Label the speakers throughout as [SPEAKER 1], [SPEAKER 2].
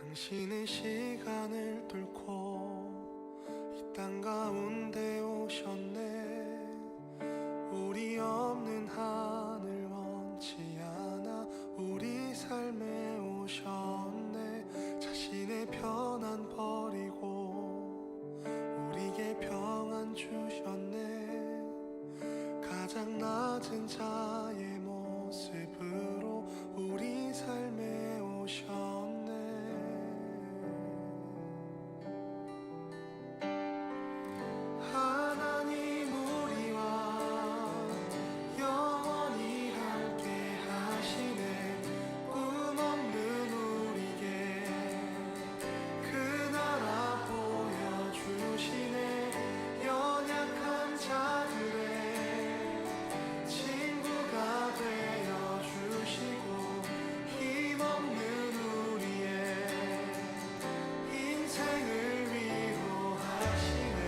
[SPEAKER 1] 당신의 시간을 뚫고 이 땅 가운데 오셨네. 우리 없는 하늘 원치 않아 우리 삶에 오셨네. 자신의 편안 버리고 우리에게 평안 주셨네. 가장 낮은 자의 모습으로 우리 삶에 오셨네. 하나님 우리와 영원히 함께 하시네. 꿈 없는 우리에게 그 나라 보여주시네. 연약한 자들의 친구가 되어주시고 힘없는 우리의 인생을 위로하시네.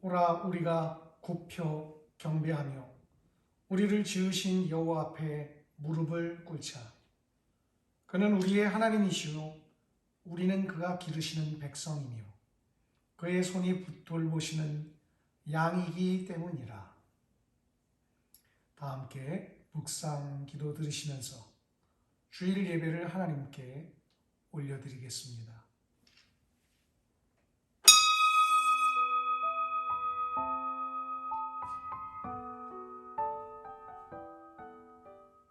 [SPEAKER 2] 오라 우리가 굽혀 경배하며 우리를 지으신 여호와 앞에 무릎을 꿇자. 그는 우리의 하나님이시요 우리는 그가 기르시는 백성이며 그의 손이 돌보시는 양이기 때문이라. 다 함께 묵상 기도 드리시면서 주일 예배를 하나님께 올려드리겠습니다.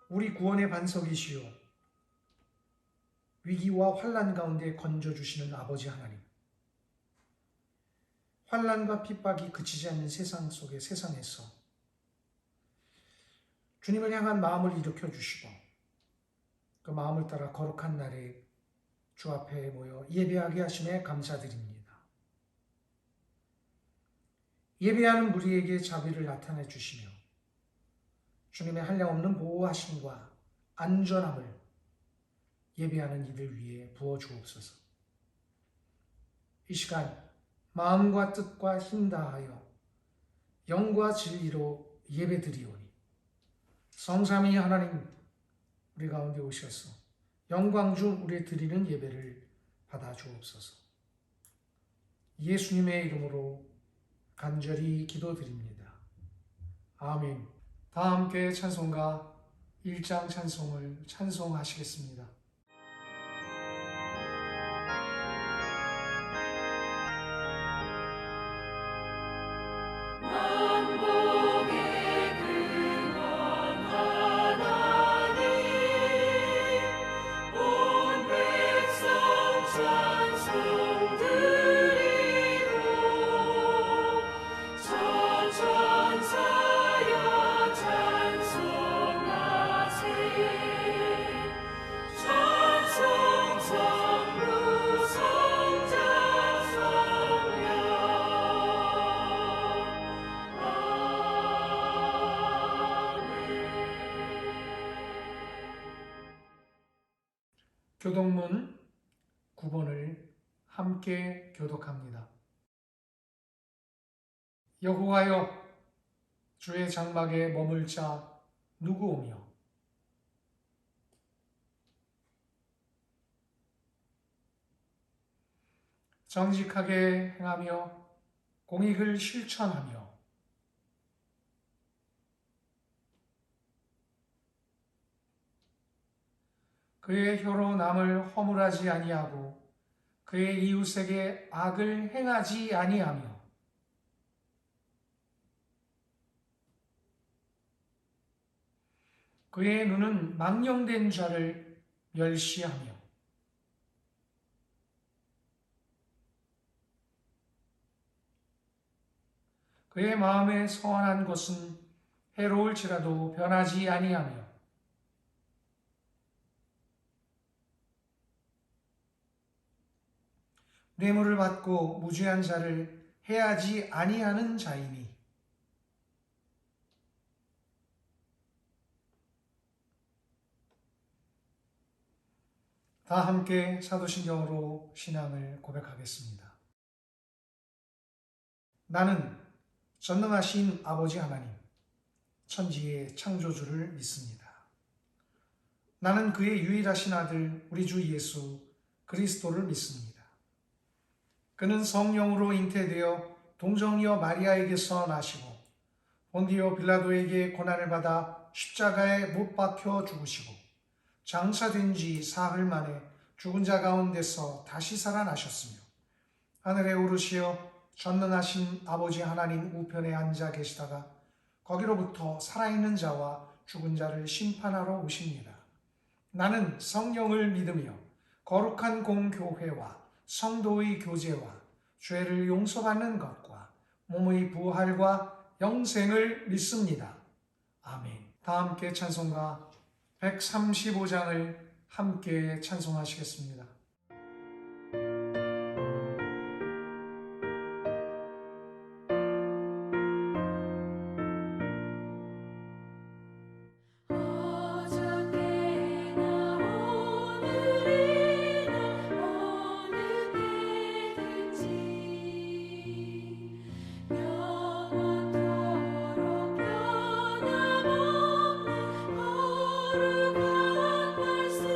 [SPEAKER 2] 우리 구원의 반석이시요 위기와 환난 가운데 건져주시는 아버지 하나님, 환난과 핍박이 그치지 않는 세상에서 주님을 향한 마음을 일으켜 주시고 그 마음을 따라 거룩한 날에 주 앞에 모여 예배하게 하심에 감사드립니다. 예배하는 우리에게 자비를 나타내 주시며 주님의 한량없는 보호하심과 안전함을 예배하는 이들 위에 부어 주옵소서. 이 시간 마음과 뜻과 힘 다하여 영과 진리로 예배드리오니 성삼위 하나님 우리 가운데 오셔서 영광 중 우리 드리는 예배를 받아 주옵소서. 예수님의 이름으로 간절히 기도드립니다. 아멘. 다 함께 찬송가 1장 찬송을 찬송하시겠습니다. 교독문 9번을 함께 교독합니다. 여호와여, 주의 장막에 머물 자 누구오며 정직하게 행하며 공익을 실천하며 그의 혀로 남을 허물하지 아니하고 그의 이웃에게 악을 행하지 아니하며 그의 눈은 망령된 자를 멸시하며 그의 마음에 선한 것은 해로울지라도 변하지 아니하며 뇌물을 받고 무죄한 자를 해하지 아니하는 자이니 다 함께 사도신경으로 신앙을 고백하겠습니다. 나는 전능하신 아버지 하나님, 천지의 창조주를 믿습니다. 나는 그의 유일하신 아들 우리 주 예수 그리스도를 믿습니다. 그는 성령으로 잉태되어 동정녀 마리아에게서 나시고 본디오 빌라도에게 고난을 받아 십자가에 못 박혀 죽으시고 장사된 지 사흘 만에 죽은 자 가운데서 다시 살아나셨으며 하늘에 오르시어 전능하신 아버지 하나님 우편에 앉아 계시다가 거기로부터 살아있는 자와 죽은 자를 심판하러 오십니다. 나는 성령을 믿으며 거룩한 공교회와 성도의 교제와 죄를 용서받는 것과 몸의 부활과 영생을 믿습니다. 아멘. 다 함께 찬송가 135장을 함께 찬송하시겠습니다.
[SPEAKER 3] 거룩한 말씀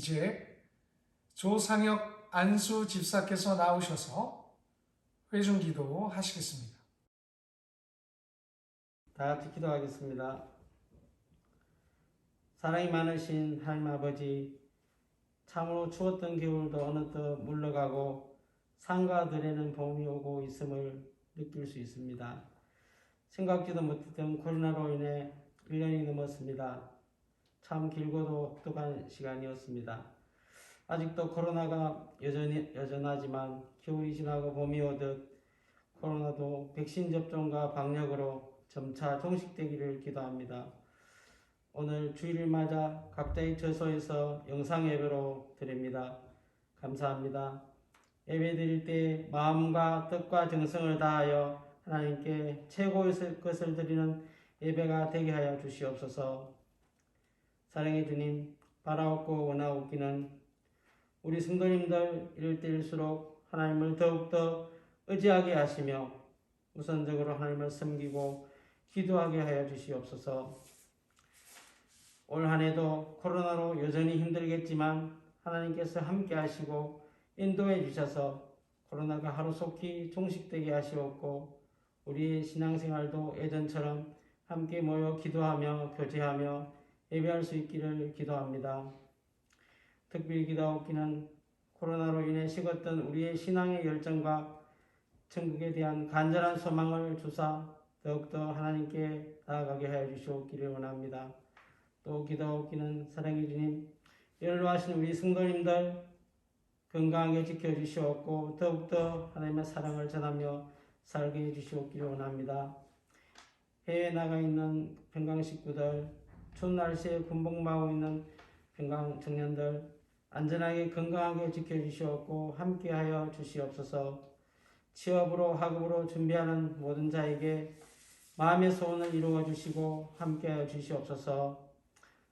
[SPEAKER 2] 이제 조상혁 안수 집사께서 나오셔서 회중기도 하시겠습니다.
[SPEAKER 3] 다 같이 기도하겠습니다. 사랑이 많으신 하나님 아버지, 참으로 추웠던 겨울도 어느덧 물러가고 산과 들에는 봄이 오고 있음을 느낄 수 있습니다. 생각지도 못했던 코로나로 인해 1년이 넘었습니다. 참 길고도 혹독한 시간이었습니다. 아직도 코로나가 여전하지만 겨울이 지나고 봄이 오듯 코로나도 백신 접종과 방역으로 점차 종식되기를 기도합니다. 오늘 주일을 맞아 각자의 처소에서 영상 예배로 드립니다. 감사합니다. 예배 드릴 때 마음과 뜻과 정성을 다하여 하나님께 최고의 것을 드리는 예배가 되게 하여 주시옵소서. 사랑의 주님, 바라옵고 원하옵기는 우리 성도님들 이럴 때일수록 하나님을 더욱더 의지하게 하시며 우선적으로 하나님을 섬기고 기도하게 하여 주시옵소서. 올 한 해도 코로나로 여전히 힘들겠지만 하나님께서 함께 하시고 인도해 주셔서 코로나가 하루속히 종식되게 하시옵고 우리의 신앙생활도 예전처럼 함께 모여 기도하며 교제하며 예배할 수 있기를 기도합니다. 특별히 기도하옵기는 코로나로 인해 식었던 우리의 신앙의 열정과 천국에 대한 간절한 소망을 주사 더욱더 하나님께 나아가게 하여 주시옵기를 원합니다. 또 기도하옵기는 사랑의 주님, 연로하신 우리 성도님들 건강하게 지켜주시옵고 더욱더 하나님의 사랑을 전하며 살게 해주시옵기를 원합니다. 해외에 나가 있는 평강 식구들, 추운 날씨에 군복무하고 있는 평강 청년들 안전하게 건강하게 지켜주시옵고 함께하여 주시옵소서. 취업으로 학업으로 준비하는 모든 자에게 마음의 소원을 이루어 주시고 함께하여 주시옵소서.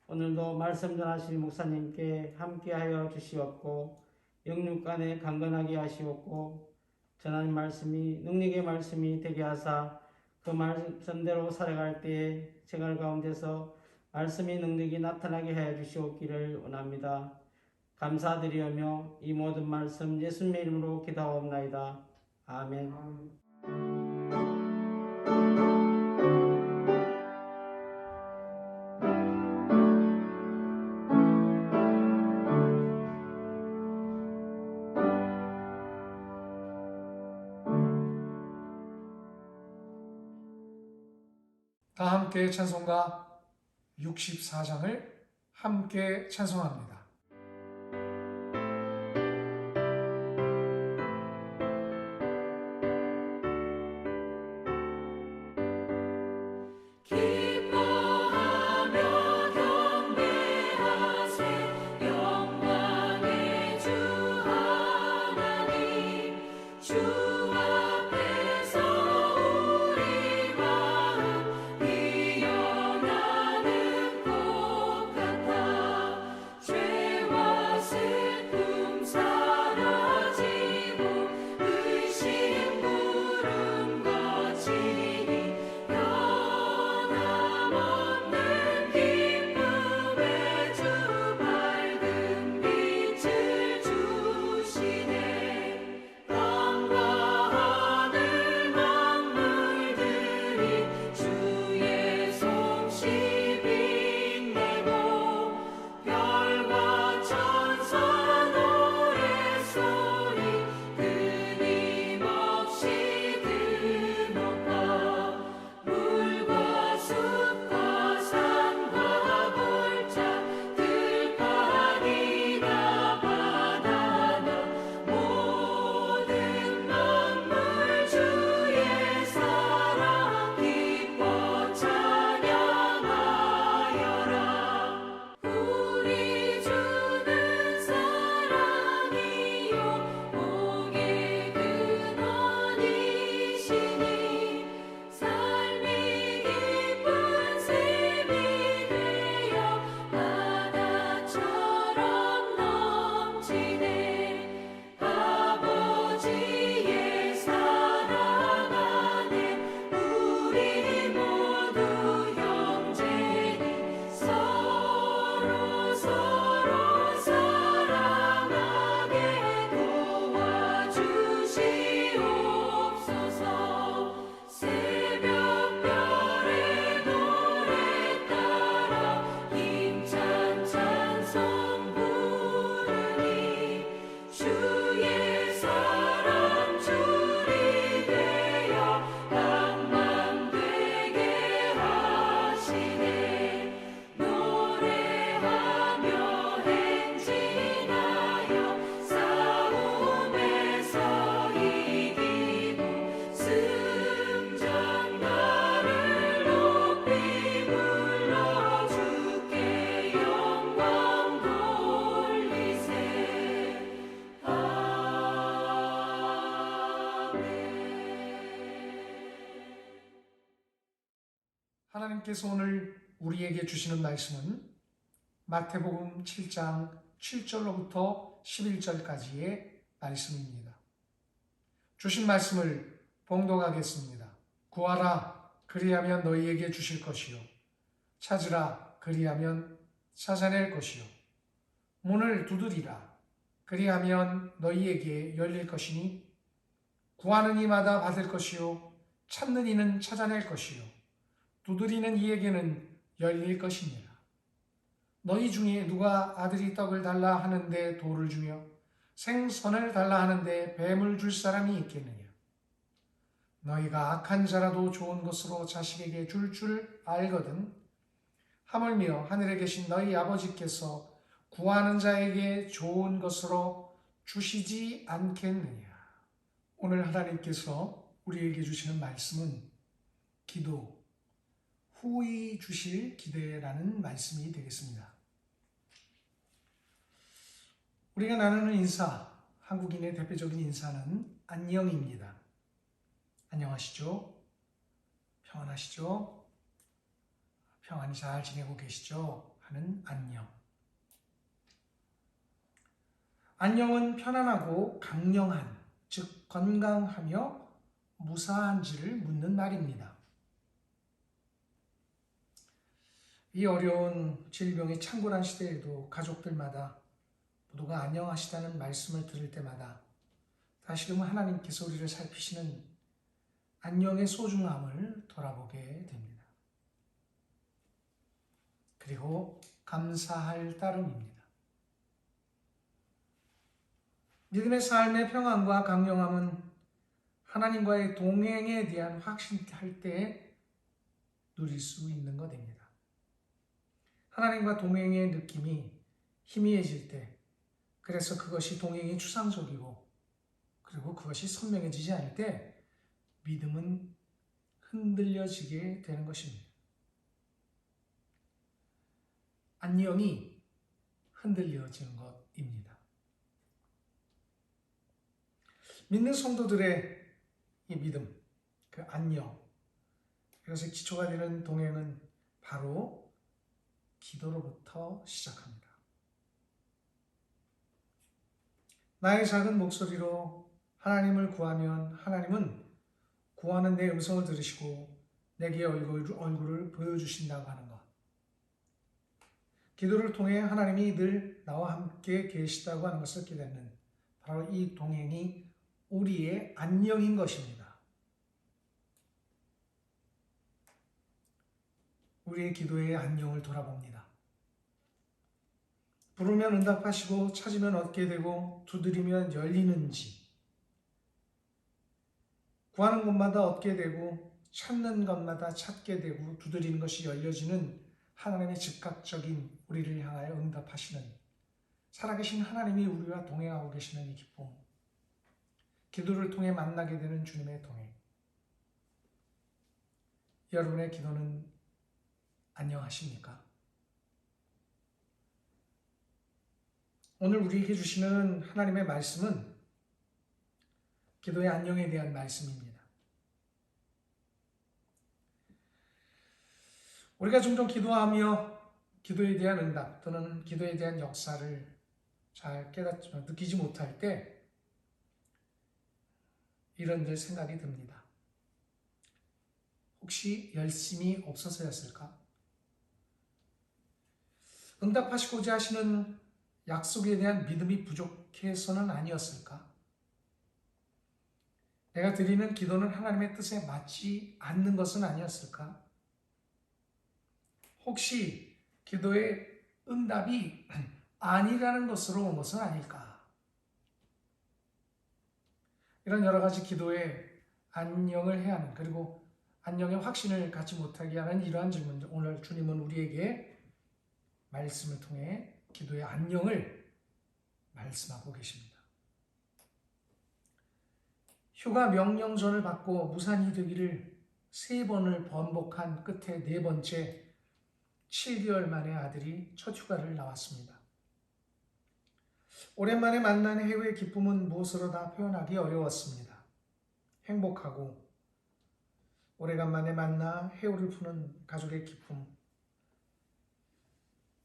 [SPEAKER 3] 오늘도 말씀 전하실 목사님께 함께하여 주시옵고 영육간에 강건하게 하시옵고 전하는 말씀이 능력의 말씀이 되게 하사 그 말씀대로 살아갈 때에 생활 가운데서 말씀의 능력이 나타나게 하여 주시옵기를 원합니다. 감사드리오며 이 모든 말씀 예수님의 이름으로 기도하옵나이다. 아멘.
[SPEAKER 2] 다 함께 찬송가 64장을 함께 찬송합니다.
[SPEAKER 4] 죄
[SPEAKER 2] 하나님께서 오늘 우리에게 주시는 말씀은 마태복음 7장 7절로부터 11절까지의 말씀입니다. 주신 말씀을 봉독하겠습니다. 구하라, 그리하면 너희에게 주실 것이요. 찾으라, 그리하면 찾아낼 것이요. 문을 두드리라, 그리하면 너희에게 열릴 것이니 구하는 이마다 받을 것이요. 찾는 이는 찾아낼 것이요. 두드리는 이에게는 열릴 것이니라. 너희 중에 누가 아들이 떡을 달라 하는데 돌을 주며 생선을 달라 하는데 뱀을 줄 사람이 있겠느냐. 너희가 악한 자라도 좋은 것으로 자식에게 줄 알거든 하물며 하늘에 계신 너희 아버지께서 구하는 자에게 좋은 것으로 주시지 않겠느냐. 오늘 하나님께서 우리에게 주시는 말씀은 기도, 후히 주실 기대라는 말씀이 되겠습니다. 우리가 나누는 인사, 한국인의 대표적인 인사는 안녕입니다. 안녕하시죠? 평안하시죠? 평안히 잘 지내고 계시죠? 하는 안녕. 안녕은 편안하고 강령한, 즉 건강하며 무사한지를 묻는 말입니다. 이 어려운 질병의 창궐한 시대에도 가족들마다 모두가 안녕하시다는 말씀을 들을 때마다 다시금 하나님께서 우리를 살피시는 안녕의 소중함을 돌아보게 됩니다. 그리고 감사할 따름입니다. 믿음의 삶의 평안과 강령함은 하나님과의 동행에 대한 확신할 때 누릴 수 있는 것입니다. 하나님과 동행의 느낌이 희미해질 때, 그래서 그것이 동행이 추상적이고 그리고 그것이 선명해지지 않을 때 믿음은 흔들려지게 되는 것입니다. 안녕이 흔들려지는 것입니다. 믿는 성도들의 이 믿음, 그 안녕, 이것의 기초가 되는 동행은 바로 기도로부터 시작합니다. 나의 작은 목소리로 하나님을 구하면 하나님은 구하는 내 음성을 들으시고 내게 얼굴을 보여주신다고 하는 것. 기도를 통해 하나님이 늘 나와 함께 계시다고 하는 것을 깨닫는 바로 이 동행이 우리의 안녕인 것입니다. 우리의 기도의 안녕을 돌아봅니다. 부르면 응답하시고 찾으면 얻게 되고 두드리면 열리는지, 구하는 것마다 얻게 되고 찾는 것마다 찾게 되고 두드리는 것이 열려지는 하나님의 즉각적인 우리를 향하여 응답하시는 살아계신 하나님이 우리와 동행하고 계시는 이 기쁨, 기도를 통해 만나게 되는 주님의 동행. 여러분의 기도는 안녕하십니까? 오늘 우리에게 주시는 하나님의 말씀은 기도의 안녕에 대한 말씀입니다. 우리가 종종 기도하며 기도에 대한 응답 또는 기도에 대한 역사를 잘 느끼지 못할 때 이런들 생각이 듭니다. 혹시 열심이 없어서였을까? 응답하시고자 하시는 약속에 대한 믿음이 부족해서는 아니었을까? 내가 드리는 기도는 하나님의 뜻에 맞지 않는 것은 아니었을까? 혹시 기도의 응답이 아니라는 것으로 온 것은 아닐까? 이런 여러 가지 기도의 안녕을 해야 하는, 그리고 안녕의 확신을 갖지 못하게 하는 이러한 질문들, 오늘 주님은 우리에게 말씀을 통해 기도의 안녕을 말씀하고 계십니다. 휴가 명령전을 받고 무산이 되기를 3번을 번복한 끝에 4번째 7개월 만에 아들이 첫 휴가를 나왔습니다. 오랜만에 만난 해외의 기쁨은 무엇으로 다 표현하기 어려웠습니다. 행복하고 오래간만에 만나 해오를 푸는 가족의 기쁨,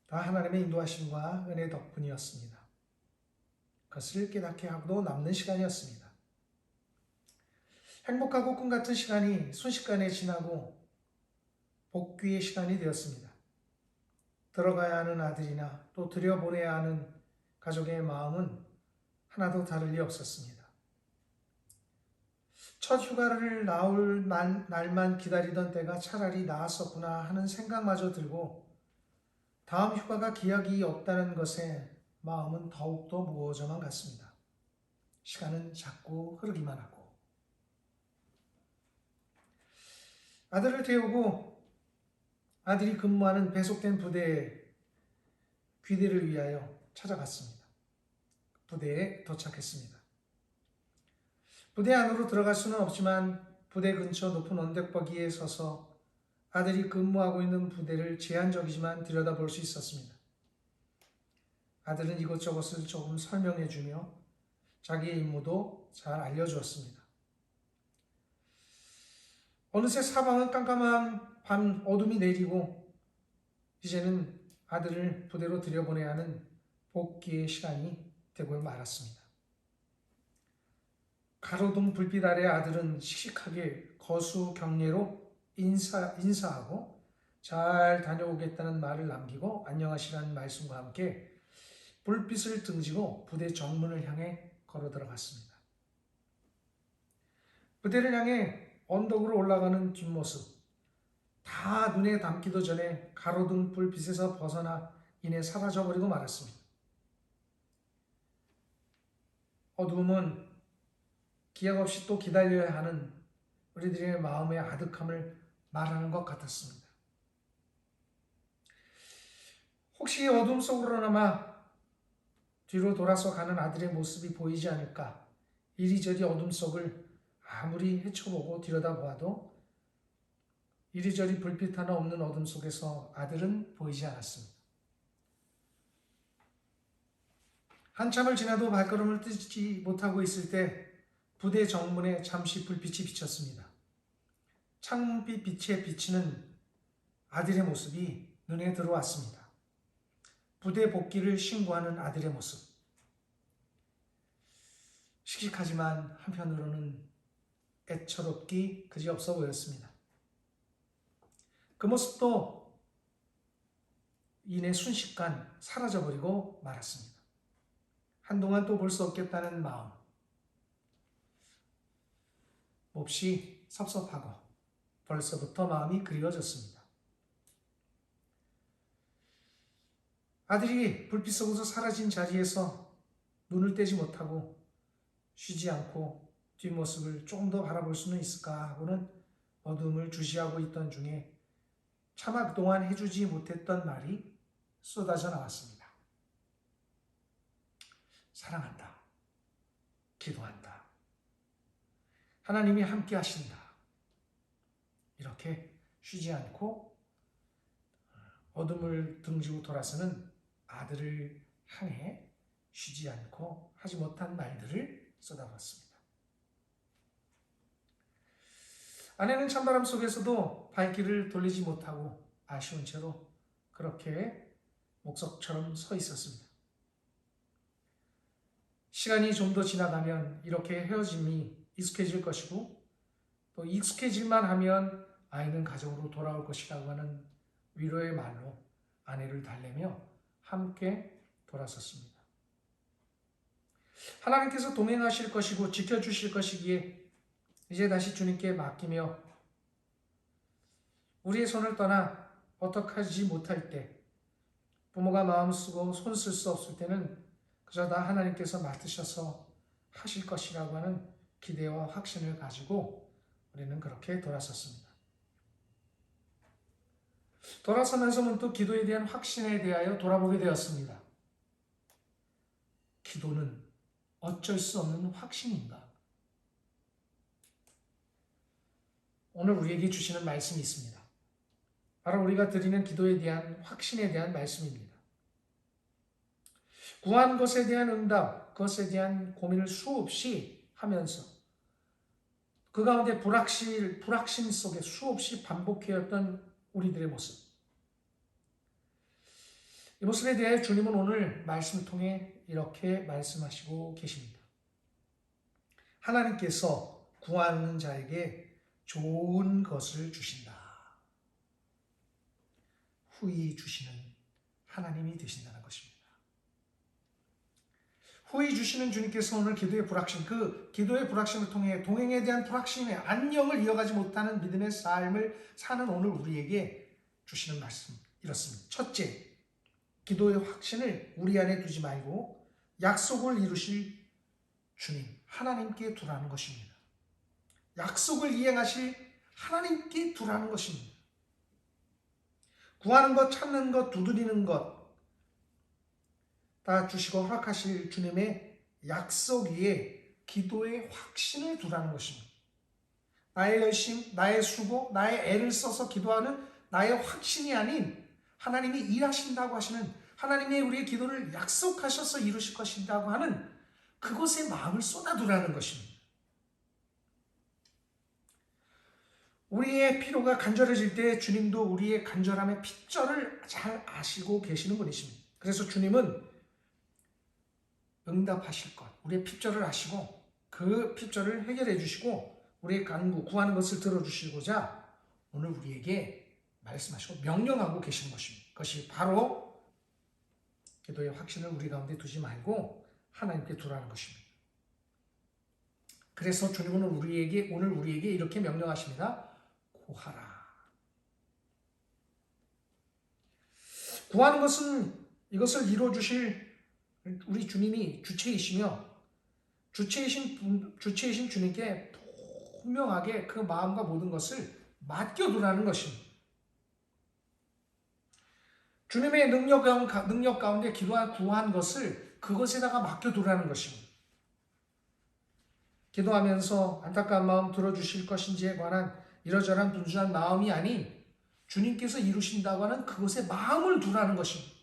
[SPEAKER 2] 다 하나님의 인도하심과 은혜 덕분이었습니다. 그것을 깨닫게 하고도 남는 시간이었습니다. 행복하고 꿈같은 시간이 순식간에 지나고 복귀의 시간이 되었습니다. 들어가야 하는 아들이나 또 들여보내야 하는 가족의 마음은 하나도 다를 리 없었습니다. 첫 휴가를 나올 날만 기다리던 때가 차라리 나았었구나 하는 생각마저 들고 다음 휴가가 기약이 없다는 것에 마음은 더욱더 무거워져만 갔습니다. 시간은 자꾸 흐르기만 하고 아들을 태우고 아들이 근무하는 배속된 부대에 귀대를 위하여 찾아갔습니다. 부대에 도착했습니다. 부대 안으로 들어갈 수는 없지만 부대 근처 높은 언덕바위에 서서 아들이 근무하고 있는 부대를 제한적이지만 들여다볼 수 있었습니다. 아들은 이것저것을 조금 설명해주며 자기의 임무도 잘 알려주었습니다. 어느새 사방은 깜깜한 밤 어둠이 내리고 이제는 아들을 부대로 들여보내야 하는 복귀의 시간이 되고 말았습니다. 가로등 불빛 아래 아들은 씩씩하게 거수경례로 인사하고 잘 다녀오겠다는 말을 남기고 안녕하시라는 말씀과 함께 불빛을 등지고 부대 정문을 향해 걸어 들어갔습니다. 부대를 향해 언덕으로 올라가는 뒷모습, 다 눈에 담기도 전에 가로등 불빛에서 벗어나 이내 사라져버리고 말았습니다. 어두움은 기약 없이 또 기다려야 하는 우리들의 마음의 아득함을 말하는 것 같았습니다. 혹시 어둠 속으로나마 뒤로 돌아서 가는 아들의 모습이 보이지 않을까? 이리저리 어둠 속을 아무리 헤쳐보고 들여다보아도 이리저리 불빛 하나 없는 어둠 속에서 아들은 보이지 않았습니다. 한참을 지나도 발걸음을 떼지 못하고 있을 때 부대 정문에 잠시 불빛이 비쳤습니다. 창문빛 빛에 비치는 아들의 모습이 눈에 들어왔습니다. 부대 복귀를 신고하는 아들의 모습. 씩씩하지만 한편으로는 애처롭기 그지없어 보였습니다. 그 모습도 이내 순식간 사라져버리고 말았습니다. 한동안 또 볼 수 없겠다는 마음. 몹시 섭섭하고 벌써부터 마음이 그리워졌습니다. 아들이 불빛 속에서 사라진 자리에서 눈을 떼지 못하고 쉬지 않고 뒷모습을 조금 더 바라볼 수는 있을까 하고는 어둠을 주시하고 있던 중에 차마 그동안 해주지 못했던 말이 쏟아져 나왔습니다. 사랑한다. 기도한다. 하나님이 함께 하신다. 이렇게 쉬지 않고 어둠을 등지고 돌아서는 아들을 향해 쉬지 않고 하지 못한 말들을 쏟아붓습니다. 아내는 찬바람 속에서도 발길을 돌리지 못하고 아쉬운 채로 그렇게 목석처럼 서 있었습니다. 시간이 좀 더 지나가면 이렇게 헤어짐이 익숙해질 것이고 또 익숙해질만 하면 아이는 가정으로 돌아올 것이라고 하는 위로의 말로 아내를 달래며 함께 돌아섰습니다. 하나님께서 동행하실 것이고 지켜주실 것이기에 이제 다시 주님께 맡기며 우리의 손을 떠나 어떻게 하지 못할 때 부모가 마음 쓰고 손 쓸 수 없을 때는 그저 다 하나님께서 맡으셔서 하실 것이라고 하는 기대와 확신을 가지고 우리는 그렇게 돌아섰습니다. 돌아서면서 문득 기도에 대한 확신에 대하여 돌아보게 되었습니다. 기도는 어쩔 수 없는 확신인가? 오늘 우리에게 주시는 말씀이 있습니다. 바로 우리가 드리는 기도에 대한 확신에 대한 말씀입니다. 구한 것에 대한 응답, 그것에 대한 고민을 수없이 하면서 그 가운데 불확신 속에 수없이 반복해왔던 우리들의 모습. 이 모습에 대해 주님은 오늘 말씀을 통해 이렇게 말씀하시고 계십니다. 하나님께서 구하는 자에게 좋은 것을 주신다. 후히 주시는 하나님이 되신다는 것입니다. 후히 주시는 주님께서 오늘 기도의 불확신, 그 기도의 불확신을 통해 동행에 대한 불확신의 안녕을 이어가지 못하는 믿음의 삶을 사는 오늘 우리에게 주시는 말씀 이렇습니다. 첫째, 기도의 확신을 우리 안에 두지 말고 약속을 이루실 주님, 하나님께 두라는 것입니다. 약속을 이행하실 하나님께 두라는 것입니다. 구하는 것, 찾는 것, 두드리는 것 다 주시고 허락하실 주님의 약속 위에 기도의 확신을 두라는 것입니다. 나의 열심, 나의 수고, 나의 애를 써서 기도하는 나의 확신이 아닌 하나님이 일하신다고 하시는, 하나님의 우리의 기도를 약속하셔서 이루실 것이라고 하는 그것에 마음을 쏟아두라는 것입니다. 우리의 필요가 간절해질 때 주님도 우리의 간절함의 핏절을 잘 아시고 계시는 분이십니다. 그래서 주님은 응답하실 것, 우리의 핏절을 아시고 그 핏절을 해결해 주시고 우리의 간구, 구하는 것을 들어주시고자 오늘 우리에게 말씀하시고 명령하고 계시는 것입니다. 그것이 바로 기도의 확신을 우리 가운데 두지 말고 하나님께 두라는 것입니다. 그래서 주님은 오늘 우리에게 이렇게 명령하십니다. 구하라. 구하는 것은 이것을 이루어주실 우리 주님이 주체이시며 주체이신 주님께 분명하게 그 마음과 모든 것을 맡겨두라는 것입니다. 주님의 능력 가운데 구한 것을 그것에다가 맡겨두라는 것입니다. 기도하면서 안타까운 마음 들어주실 것인지에 관한 이러저러한 분주한 마음이 아닌 주님께서 이루신다고 하는 그것에 마음을 두라는 것입니다.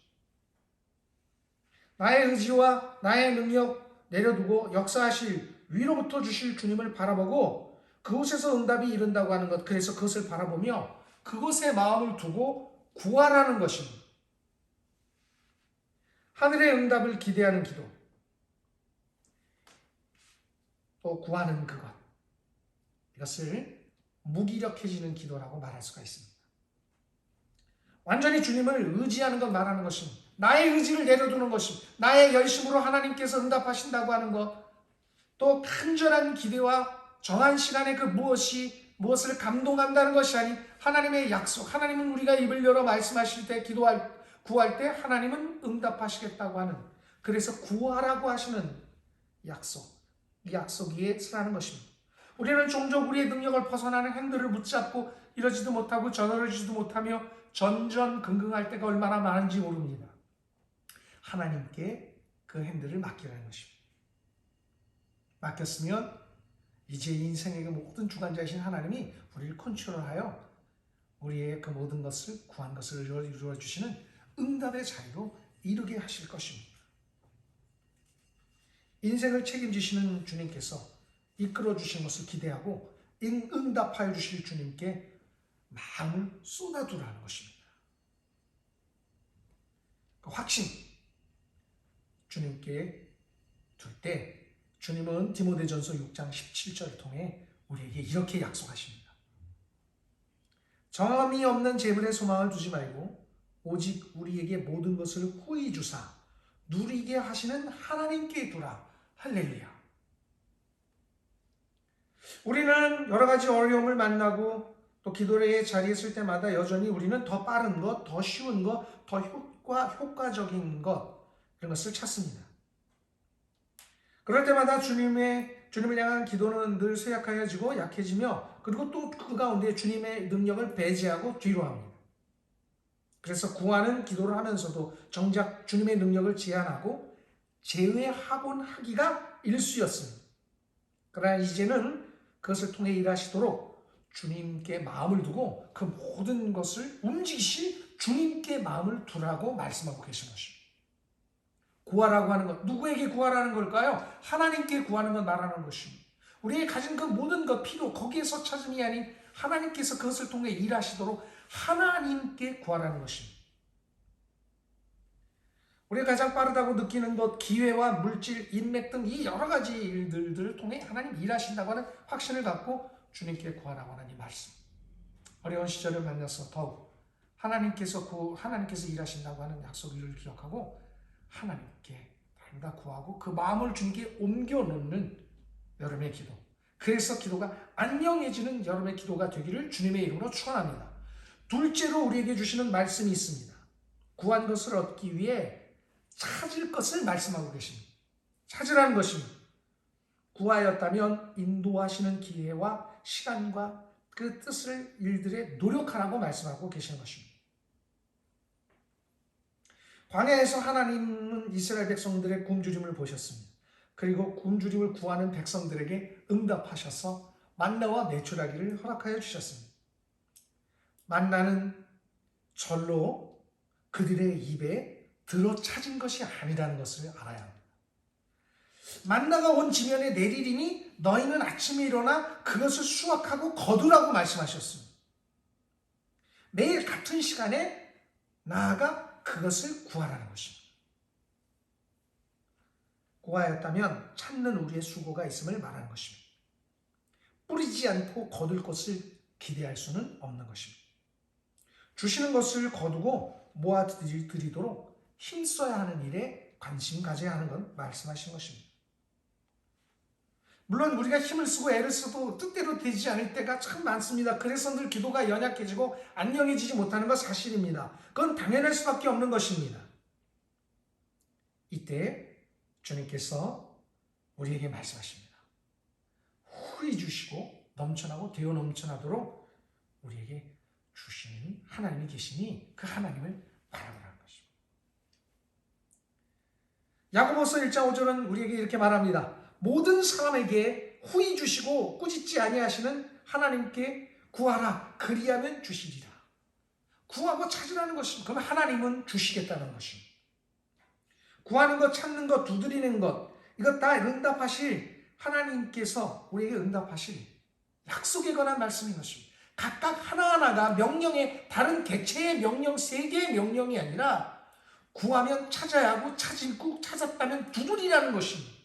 [SPEAKER 2] 나의 의지와 나의 능력 내려두고 역사하실 위로부터 주실 주님을 바라보고 그곳에서 응답이 이른다고 하는 것, 그래서 그것을 바라보며 그것에 마음을 두고 구하라는 것입니다. 하늘의 응답을 기대하는 기도, 또 구하는 그것, 이것을 무기력해지는 기도라고 말할 수가 있습니다. 완전히 주님을 의지하는 것 말하는 것입니다. 나의 의지를 내려두는 것입니다. 나의 열심으로 하나님께서 응답하신다고 하는 것, 또 간절한 기대와 정한 시간에 그 무엇을 감동한다는 것이 아닌 하나님의 약속, 하나님은 우리가 입을 열어 말씀하실 때 구할 때 하나님은 응답하시겠다고 하는, 그래서 구하라고 하시는 약속, 이 약속 위에 서라는 것입니다. 우리는 종종 우리의 능력을 벗어나는 행들을 붙잡고 이러지도 못하고 저러지도 못하며 전전긍긍할 때가 얼마나 많은지 모릅니다. 하나님께 그 핸들을 맡기라는 것입니다. 맡겼으면 이제 인생의 그 모든 주관자이신 하나님이 우리를 컨트롤하여 우리의 그 모든 것을 구한 것을 이루어 주시는 응답의 자리로 이루게 하실 것입니다. 인생을 책임지시는 주님께서 이끌어 주신 것을 기대하고 응답하여 주실 주님께 마음을 쏟아두라는 것입니다. 그 확신 주님께 둘 때 주님은 디모데전서 6장 17절을 통해 우리에게 이렇게 약속하십니다. 정함이 없는 재물에 소망을 두지 말고 오직 우리에게 모든 것을 후히 주사 누리게 하시는 하나님께 두라. 할렐루야. 우리는 여러 가지 어려움을 만나고 또 기도의 자리에 있을 때마다 여전히 우리는 더 빠른 것, 더 쉬운 것, 더 효과적인 것, 이런 것을 찾습니다. 그럴 때마다 주님을 향한 기도는 늘 쇠약해지고 약해지며, 그리고 또 그 가운데 주님의 능력을 배제하고 뒤로 합니다. 그래서 구하는 기도를 하면서도 정작 주님의 능력을 제한하고 제외하곤 하기가 일쑤였습니다. 그러나 이제는 그것을 통해 일하시도록 주님께 마음을 두고 그 모든 것을 움직이실 주님께 마음을 두라고 말씀하고 계신 것입니다. 구하라고 하는 것, 누구에게 구하라는 걸까요? 하나님께 구하는 것 말하는 것입니다. 우리의 가진 그 모든 것 필요 거기에서 찾음이 아닌 하나님께서 그것을 통해 일하시도록 하나님께 구하라는 것입니다. 우리가 가장 빠르다고 느끼는 것, 기회와 물질, 인맥 등 이 여러 가지 일들을 통해 하나님 일하신다고 하는 확신을 갖고 주님께 구하라고 하는 이 말씀. 어려운 시절을 만나서 더욱 하나님께서 일하신다고 하는 약속을 기억하고 하나님께 날마다 구하고 그 마음을 주님께 옮겨놓는 여러분의 기도. 그래서 기도가 안녕해지는 여러분의 기도가 되기를 주님의 이름으로 축원합니다. 둘째로 우리에게 주시는 말씀이 있습니다. 구한 것을 얻기 위해 찾을 것을 말씀하고 계십니다. 찾으라는 것입니다. 구하였다면 인도하시는 기회와 시간과 그 뜻을 일들에 노력하라고 말씀하고 계시는 것입니다. 광야에서 하나님은 이스라엘 백성들의 굶주림을 보셨습니다. 그리고 굶주림을 구하는 백성들에게 응답하셔서 만나와 내출하기를 허락하여 주셨습니다. 만나는 절로 그들의 입에 들어 찾은 것이 아니라는 것을 알아야 합니다. 만나가 온 지면에 내리리니 너희는 아침에 일어나 그것을 수확하고 거두라고 말씀하셨습니다. 매일 같은 시간에 나아가 그것을 구하라는 것입니다. 구하였다면 찾는 우리의 수고가 있음을 말하는 것입니다. 뿌리지 않고 거둘 것을 기대할 수는 없는 것입니다. 주시는 것을 거두고 모아드리도록 힘써야 하는 일에 관심 가져야 하는 건 말씀하신 것입니다. 물론 우리가 힘을 쓰고 애를 써도 뜻대로 되지 않을 때가 참 많습니다. 그래서 늘 기도가 연약해지고 안녕해지지 못하는 건 사실입니다. 그건 당연할 수밖에 없는 것입니다. 이때 주님께서 우리에게 말씀하십니다. 후히 주시고 넘쳐나고 되어 넘쳐나도록 우리에게 주시는 하나님이 계시니 그 하나님을 바라보라는 것입니다. 야고보서 1장 5절은 우리에게 이렇게 말합니다. 모든 사람에게 후히 주시고 꾸짖지 아니하시는 하나님께 구하라. 그리하면 주시리라. 구하고 찾으라는 것입니다. 그럼 하나님은 주시겠다는 것입니다. 구하는 것, 찾는 것, 두드리는 것, 이것 다 응답하실 하나님께서 우리에게 응답하실 약속에 관한 말씀인 것입니다. 각각 하나하나가 명령의 다른 개체의 명령, 세 개의 명령이 아니라 구하면 찾아야 하고 찾고 찾았다면 두드리라는 것입니다.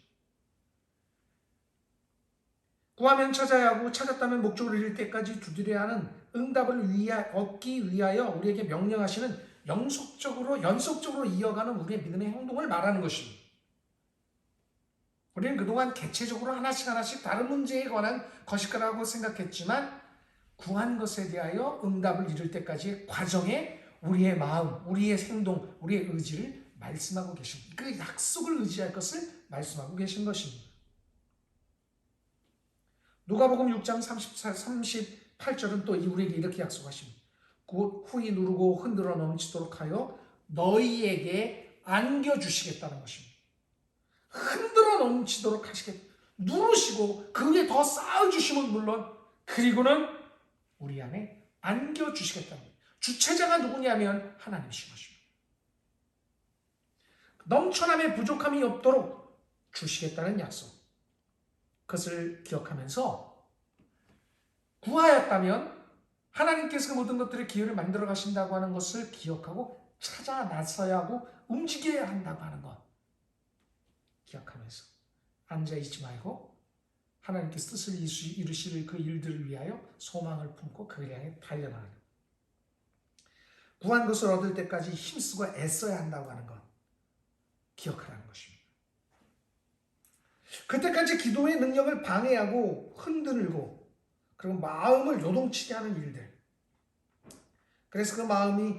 [SPEAKER 2] 구하면 찾아야 하고 찾았다면 목적을 이룰 때까지 두드려야 하는 응답을 얻기 위하여 우리에게 명령하시는 연속적으로 이어가는 우리의 믿음의 행동을 말하는 것입니다. 우리는 그동안 개체적으로 하나씩 다른 문제에 관한 것일 거라고 생각했지만 구한 것에 대하여 응답을 이룰 때까지의 과정에 우리의 마음, 우리의 행동, 우리의 의지를 말씀하고 계십니다. 그 약속을 의지할 것을 말씀하고 계신 것입니다. 누가복음 6장 38절은 또 우리에게 이렇게 약속하십니다. 곧 후히 누르고 흔들어 넘치도록 하여 너희에게 안겨주시겠다는 것입니다. 흔들어 넘치도록 하시겠다. 누르시고 그 위에 더 쌓아주시면 물론 그리고는 우리 안에 안겨주시겠다는 거예요. 주체자가 누구냐면 하나님이신 것입니다. 넘쳐남의 부족함이 없도록 주시겠다는 약속. 그것을 기억하면서 구하였다면 하나님께서 모든 것들의 기회를 만들어 가신다고 하는 것을 기억하고 찾아 나서야 하고 움직여야 한다고 하는 것 기억하면서 앉아있지 말고 하나님께서 뜻을 이루실 그 일들을 위하여 소망을 품고 그를 향해 달려나가는 것. 구한 것을 얻을 때까지 힘쓰고 애써야 한다고 하는 것 기억하라는 것입니다. 그때까지 기도의 능력을 방해하고 흔들고 그리고 마음을 요동치게 하는 일들. 그래서 그 마음이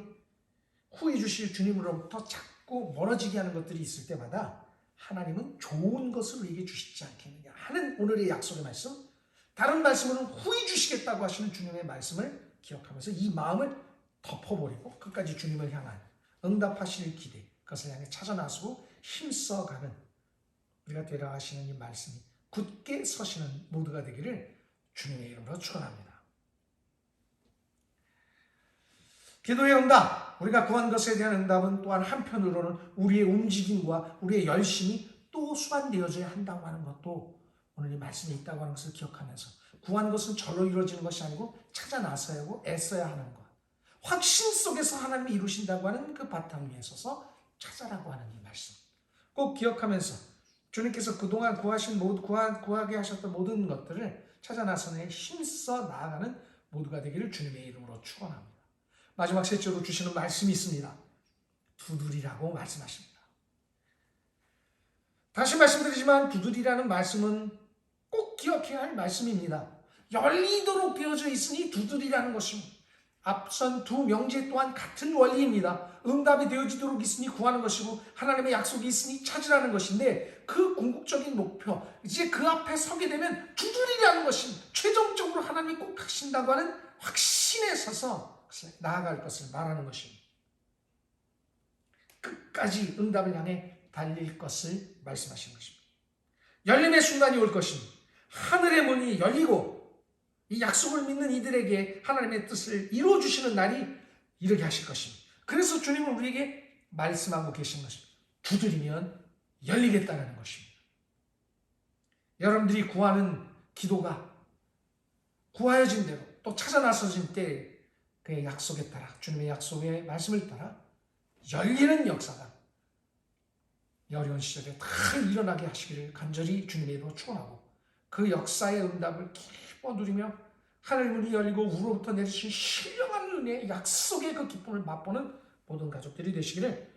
[SPEAKER 2] 후히 주실 주님으로부터 자꾸 멀어지게 하는 것들이 있을 때마다 하나님은 좋은 것을 우리에게 주시지 않겠느냐 하는 오늘의 약속의 말씀, 다른 말씀으로는 후히 주시겠다고 하시는 주님의 말씀을 기억하면서 이 마음을 덮어버리고 끝까지 주님을 향한 응답하실 기대, 그것을 향해 찾아 나서고 힘써가는 우리가 되라 하시는 이 말씀이 굳게 서시는 모두가 되기를 주님의 이름으로 축원합니다. 기도의 응답, 우리가 구한 것에 대한 응답은 또한 한편으로는 우리의 움직임과 우리의 열심이 또 수반되어져야 한다고 하는 것도 오늘 이 말씀이 있다고 하는 것을 기억하면서 구한 것은 절로 이루어지는 것이 아니고 찾아 나서야 하고 애써야 하는 것. 확신 속에서 하나님이 이루신다고 하는 그 바탕 위에 서서 찾아라고 하는 이 말씀. 꼭 기억하면서 주님께서 그동안 구하게 하셨던 모든 것들을 찾아 나서는 힘써 나아가는 모두가 되기를 주님의 이름으로 축원합니다. 마지막 셋째로 주시는 말씀이 있습니다. 두드리라고 말씀하십니다. 다시 말씀드리지만 두드리라는 말씀은 꼭 기억해야 할 말씀입니다. 열리도록 되어져 있으니 두드리라는 것입니다. 앞선 두 명제 또한 같은 원리입니다. 응답이 되어지도록 있으니 구하는 것이고 하나님의 약속이 있으니 찾으라는 것인데 그 궁극적인 목표, 이제 그 앞에 서게 되면 두드리라는 것입니다. 최종적으로 하나님이 꼭 하신다고 하는 확신에 서서 나아갈 것을 말하는 것입니다. 끝까지 응답을 향해 달릴 것을 말씀하시는 것입니다. 열림의 순간이 올 것입니다. 하늘의 문이 열리고 이 약속을 믿는 이들에게 하나님의 뜻을 이루어주시는 날이 이르게 하실 것입니다. 그래서 주님은 우리에게 말씀하고 계신 것입니다. 두드리면 열리겠다는 것입니다. 여러분들이 구하는 기도가 구하여진 대로 또 찾아 나서진 때 그의 약속에 따라 주님의 약속의 말씀을 따라 열리는 역사가 어려운 시절에 다 일어나게 하시기를 간절히 주님의 이름으로 축원하고 그 역사의 응답을 기뻐 누리며 하늘 문이 열리고 우로부터 내리신 신령한 은혜의 약속의 그 기쁨을 맛보는 모든 가족들이 되시기를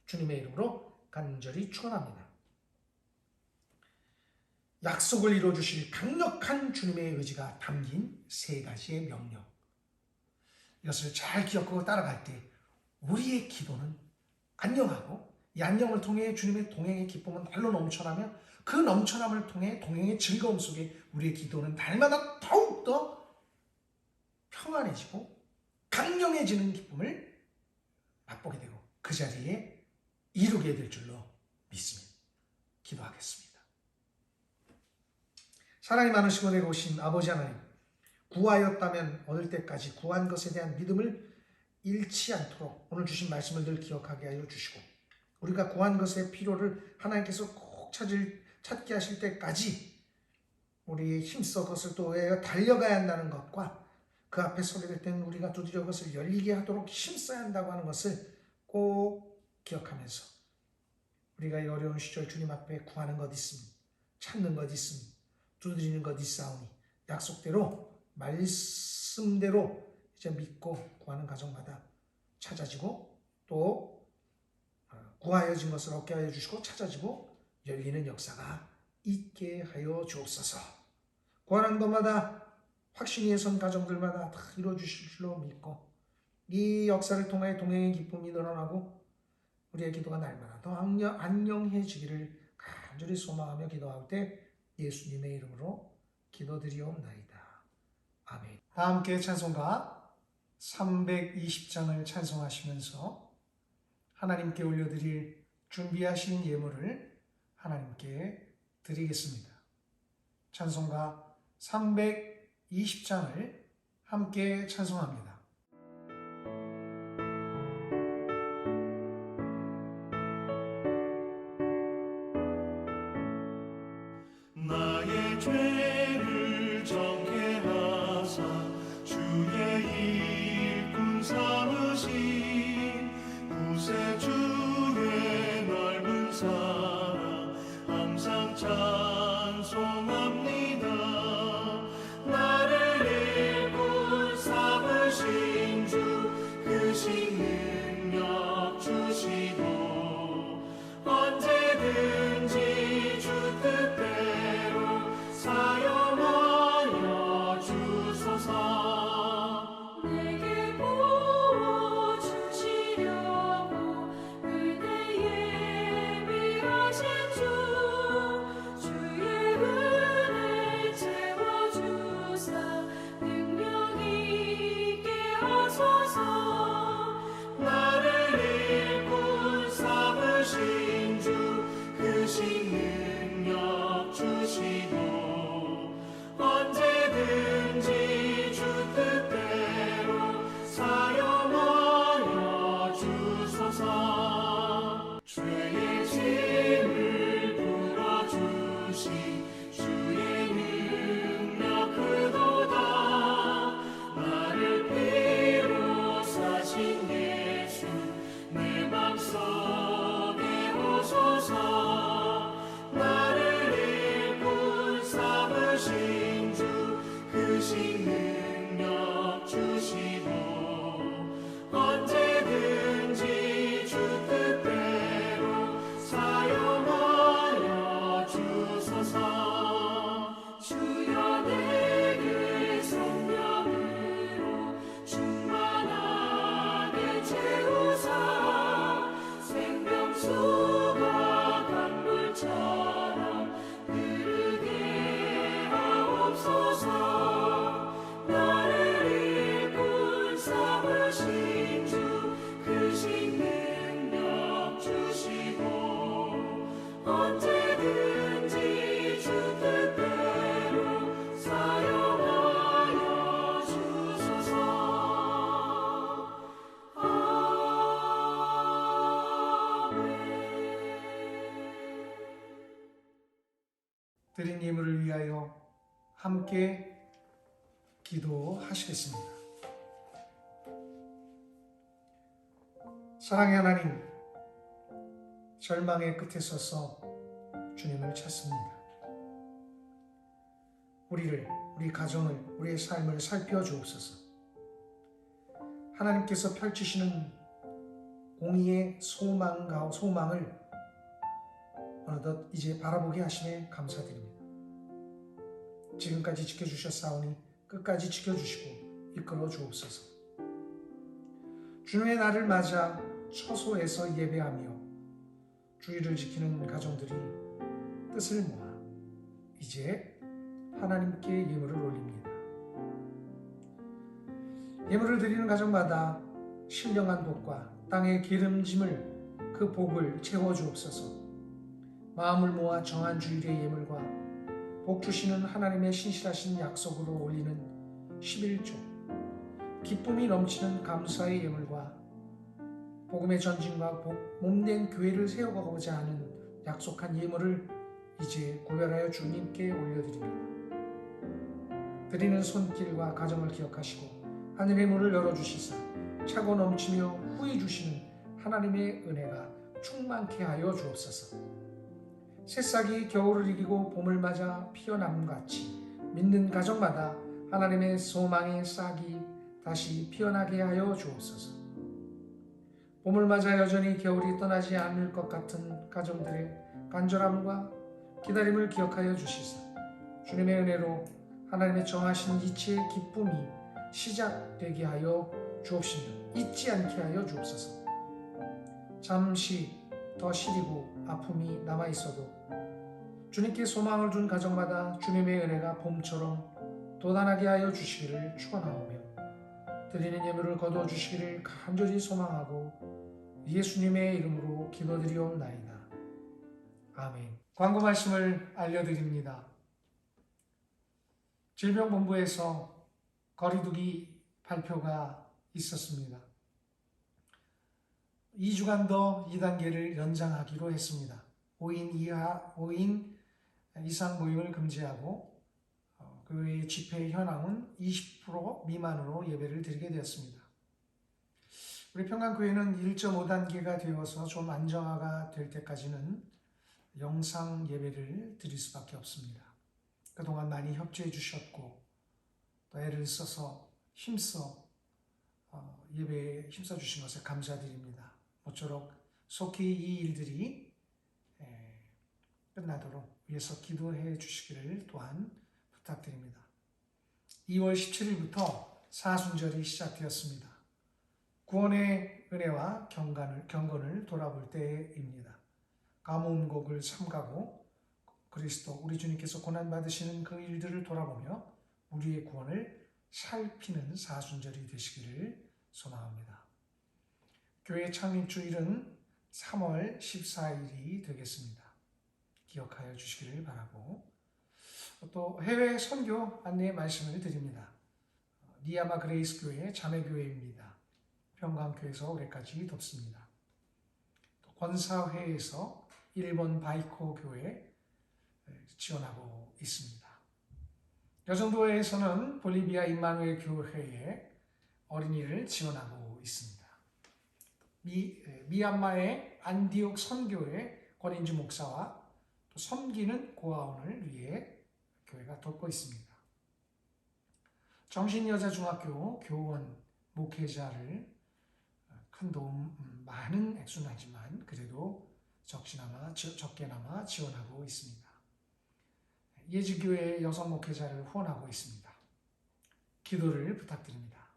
[SPEAKER 2] 주님의 이름으로 간절히 축원합니다. 약속을 이루어주실 강력한 주님의 의지가 담긴 세 가지의 명령. 이것을 잘 기억하고 따라갈 때 우리의 기도는 안녕하고 이 안녕을 통해 주님의 동행의 기쁨은 날로 넘쳐나며 그 넘쳐남을 통해 동행의 즐거움 속에 우리의 기도는 날마다 더욱더 평안해지고 강력해지는 기쁨을 맛보게 되고 그 자리에 이루게 될 줄로 믿습니다. 기도하겠습니다. 사랑이 많으시고 내려오신 아버지 하나님, 구하였다면 얻을 때까지 구한 것에 대한 믿음을 잃지 않도록 오늘 주신 말씀을 늘 기억하게 하여 주시고 우리가 구한 것의 필요를 하나님께서 꼭 찾게 하실 때까지 우리의 힘써 그것을 또 달려가야 한다는 것과 그 앞에 서게 될 때는 우리가 두드려 그것을 열리게 하도록 힘써야 한다고 하는 것을 꼭 기억하면서 우리가 이 어려운 시절 주님 앞에 구하는 것 있으니 찾는 것 있으니 두드리는 것 있사오니 약속대로 말씀대로 이제 믿고 구하는 가정마다 찾아지고 또 구하여진 것을 얻게 하여 주시고 찾아지고 열리는 역사가 있게 하여 주옵소서. 구하는 것마다 확신이 선 가정들마다 다 이루어주실 줄로 믿고 이 역사를 통해 동행의 기쁨이 늘어나고 우리의 기도가 날마다 더 안녕해지기를 간절히 소망하며 기도할 때 예수님의 이름으로 기도드리옵나이다. 아멘. 다 함께 찬송가 320장을 찬송하시면서 하나님께 올려드릴 준비하신 예물을 하나님께 드리겠습니다. 찬송가 320장을 함께 찬송합니다.
[SPEAKER 1] 나의 죄를 정케 하사 주의 일꾼 삼으신 구세주의 넓은 사랑 항상 찬송합니다. 나를 일꾼 삼으신
[SPEAKER 2] 드린 예물을 위하여 함께 기도하시겠습니다. 사랑의 하나님, 절망의 끝에 서서 주님을 찾습니다. 우리를, 우리 가정을, 우리의 삶을 살펴주옵소서. 하나님께서 펼치시는 공의의 소망을 어느덧 이제 바라보게 하심에 감사드립니다. 지금까지 지켜주셨사오니 끝까지 지켜주시고 이끌어 주옵소서. 주님의 날을 맞아 처소에서 예배하며 주의를 지키는 가정들이 뜻을 모아 이제 하나님께 예물을 올립니다. 예물을 드리는 가정마다 신령한 복과 땅의 기름짐을 그 복을 채워주옵소서. 마음을 모아 정한 주일의 예물과 복 주시는 하나님의 신실하신 약속으로 올리는 11조, 기쁨이 넘치는 감사의 예물과 복음의 전진과 몸된 교회를 세워가고자 하는 약속한 예물을 이제 구별하여 주님께 올려드립니다. 드리는 손길과 가정을 기억하시고 하늘의 문을 열어주시사 차고 넘치며 후히 주시는 하나님의 은혜가 충만케 하여 주옵소서. 새싹이 겨울을 이기고 봄을 맞아 피어남같이 믿는 가정마다 하나님의 소망의 싹이 다시 피어나게 하여 주옵소서. 봄을 맞아 여전히 겨울이 떠나지 않을 것 같은 가정들의 간절함과 기다림을 기억하여 주시사 주님의 은혜로 하나님의 정하신 이치의 기쁨이 시작되게 하여 주옵시며 잊지 않게 하여 주옵소서. 잠시 더 시리고 아픔이 남아있어도 주님께 소망을 준 가정마다 주님의 은혜가 봄처럼 돋아나게 하여 주시기를 축원하오며 드리는 예물을 거두어 주시기를 간절히 소망하고 예수님의 이름으로 기도드리옵나이다. 아멘. 광고 말씀을 알려드립니다. 질병본부에서 거리두기 발표가 있었습니다. 2주간 더 2단계를 연장하기로 했습니다. 5인 이상 모임을 금지하고 그 외에 집회 현황은 20% 미만으로 예배를 드리게 되었습니다. 우리 평강교회는 1.5단계가 되어서 좀 안정화가 될 때까지는 영상 예배를 드릴 수밖에 없습니다. 그동안 많이 협조해 주셨고 또 애를 써서 예배에 힘써 주신 것에 감사드립니다. 모쪼록 속히 이 일들이 끝나도록 위해서 기도해 주시기를 또한 부탁드립니다. 2월 17일부터 사순절이 시작되었습니다. 구원의 은혜와 경건을 돌아볼 때입니다. 가모음곡을 삼가고 그리스도 우리 주님께서 고난받으시는 그 일들을 돌아보며 우리의 구원을 살피는 사순절이 되시기를 소망합니다. 교회 창립주일은 3월 14일이 되겠습니다. 기억하여 주시기를 바라고 또 해외 선교 안내 말씀을 드립니다. 니아마 그레이스 교회 자매교회입니다. 평강교회에서 올해까지 돕습니다. 또 권사회에서 일본 바이코 교회 지원하고 있습니다. 여정도에서는 볼리비아 임마누엘 교회의 어린이를 지원하고 있습니다. 미얀마의 안디옥 선교회 권인주 목사와 또 섬기는 고아원을 위해 교회가 돕고 있습니다. 정신여자중학교 교원 목회자를 큰 도움, 많은 액수는 하지만 그래도 적게나마 지원하고 있습니다. 예지교회 여성 목회자를 후원하고 있습니다. 기도를 부탁드립니다.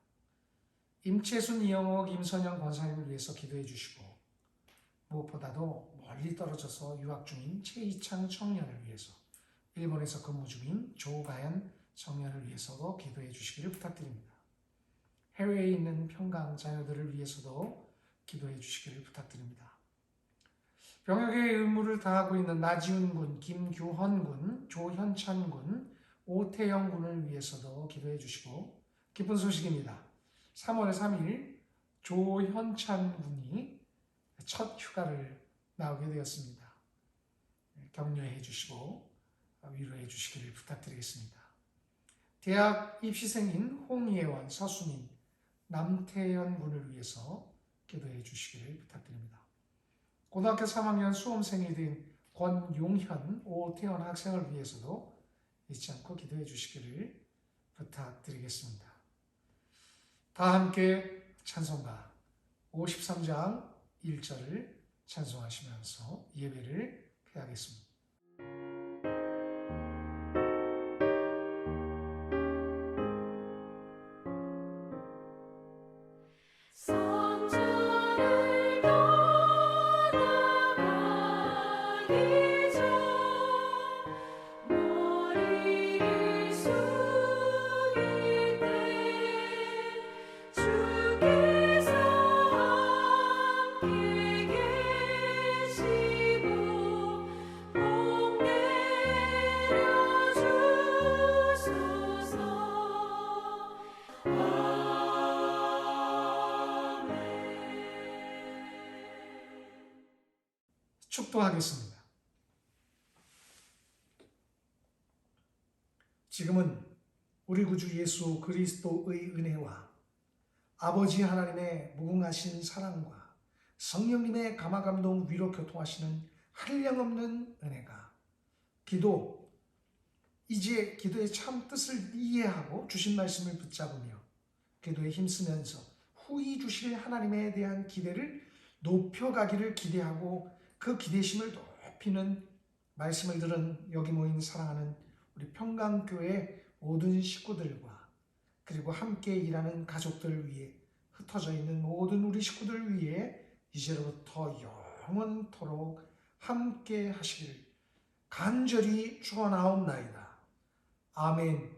[SPEAKER 2] 임채순, 이영옥, 임선영 권사님을 위해서 기도해 주시고 무엇보다도 멀리 떨어져서 유학 중인 최이창 청년을 위해서 일본에서 근무 중인 조가연 청년을 위해서도 기도해 주시기를 부탁드립니다. 해외에 있는 평강 자녀들을 위해서도 기도해 주시기를 부탁드립니다. 병역의 의무를 다하고 있는 나지훈 군, 김규헌 군, 조현찬 군, 오태영 군을 위해서도 기도해 주시고 기쁜 소식입니다. 3월 3일 조현찬 군이 첫 휴가를 나오게 되었습니다. 격려해 주시고 위로해 주시기를 부탁드리겠습니다. 대학 입시생인 홍예원, 서수민, 남태현 군을 위해서 기도해 주시기를 부탁드립니다. 고등학교 3학년 수험생이 된 권용현, 오태원 학생을 위해서도 잊지 않고 기도해 주시기를 부탁드리겠습니다. 다 함께 찬송가 53장 1절을 찬송하시면서 예배를 폐하겠습니다.
[SPEAKER 4] 성전을 떠나가기 전 머리를 숙일 때 주께서 함께 계시고 복 내려주소서.
[SPEAKER 2] 축도하겠습니다. 지금은 우리 구주 예수 그리스도의 은혜와 아버지 하나님의 무궁하신 사랑과 성령님의 감화감동 위로 교통하시는 한량없는 은혜가 이제 기도의 참 뜻을 이해하고 주신 말씀을 붙잡으며 기도에 힘쓰면서 후히 주실 하나님에 대한 기대를 높여가기를 기대하고 그 기대심을 높이는 말씀을 들은 여기 모인 사랑하는 우리 평강교회 모든 식구들과 그리고 함께 일하는 가족들 위해 흩어져 있는 모든 우리 식구들 위해 이제로부터 영원토록 함께 하시기를 간절히 축원하옵나이다. 아멘.